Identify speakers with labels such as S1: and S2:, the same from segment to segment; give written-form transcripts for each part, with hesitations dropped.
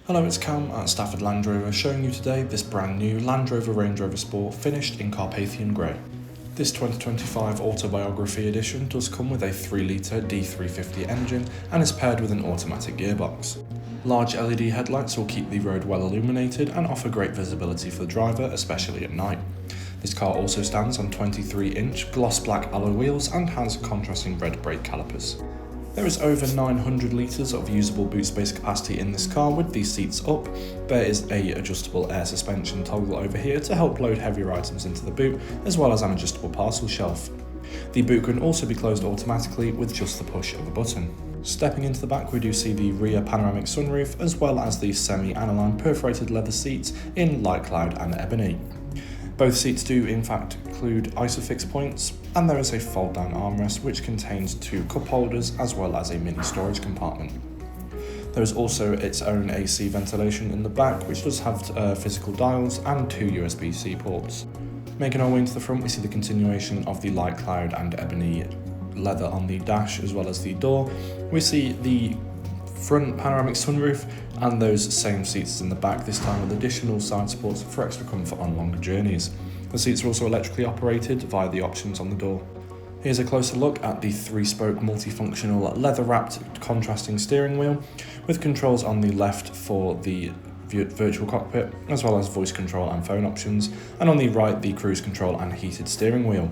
S1: Hello, it's Cam at Stafford Land Rover showing you today this brand new Land Rover Range Rover Sport finished in Carpathian grey. This 2025 Autobiography edition does come with a 3-litre D350 engine and is paired with an automatic gearbox. Large LED headlights will keep the road well illuminated and offer great visibility for the driver, especially at night. This car also stands on 23-inch gloss black alloy wheels and has contrasting red brake calipers. There is over 900 litres of usable boot space capacity in this car with these seats up. There is a adjustable air suspension toggle over here to help load heavier items into the boot, as well as an adjustable parcel shelf. The boot can also be closed automatically with just the push of a button. Stepping into the back, we do see the rear panoramic sunroof, as well as the semi-aniline perforated leather seats in light cloud and ebony. Both seats do in fact include ISOFIX points, and there is a fold-down armrest which contains 2 cup holders as well as a mini storage compartment. There is also its own AC ventilation in the back, which does have physical dials and 2 USB-C ports. Making our way into the front, we see the continuation of the light cloud and ebony leather on the dash as well as the door. We see the front panoramic sunroof and those same seats in the back, this time with additional side supports for extra comfort on longer journeys. The seats are also electrically operated via the options on the door. Here's a closer look at the 3-spoke multifunctional leather-wrapped contrasting steering wheel with controls on the left for the virtual cockpit, as well as voice control and phone options, and on the right the cruise control and heated steering wheel.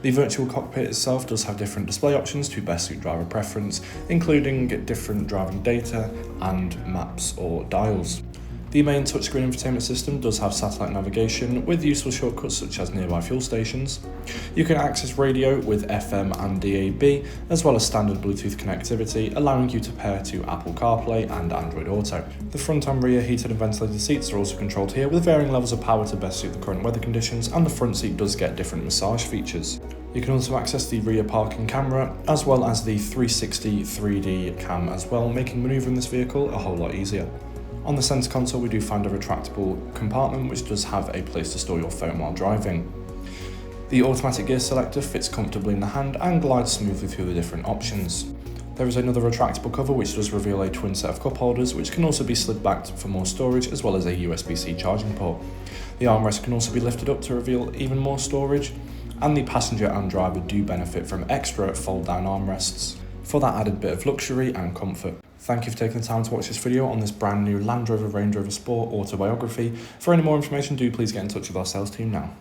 S1: The virtual cockpit itself does have different display options to best suit driver preference, including different driving data and maps or dials. The main touchscreen infotainment system does have satellite navigation with useful shortcuts such as nearby fuel stations. You can access radio with FM and DAB, as well as standard Bluetooth connectivity, allowing you to pair to Apple CarPlay and Android Auto. The front and rear heated and ventilated seats are also controlled here with varying levels of power to best suit the current weather conditions, and the front seat does get different massage features. You can also access the rear parking camera, as well as the 360 3D cam as well, making manoeuvring this vehicle a whole lot easier. On the centre console, we do find a retractable compartment which does have a place to store your phone while driving. The automatic gear selector fits comfortably in the hand and glides smoothly through the different options. There is another retractable cover which does reveal a twin set of cup holders, which can also be slid back for more storage, as well as a USB-C charging port. The armrest can also be lifted up to reveal even more storage, and the passenger and driver do benefit from extra fold-down armrests for that added bit of luxury and comfort. Thank you for taking the time to watch this video on this brand new Land Rover Range Rover Sport Autobiography. For any more information, do please get in touch with our sales team now.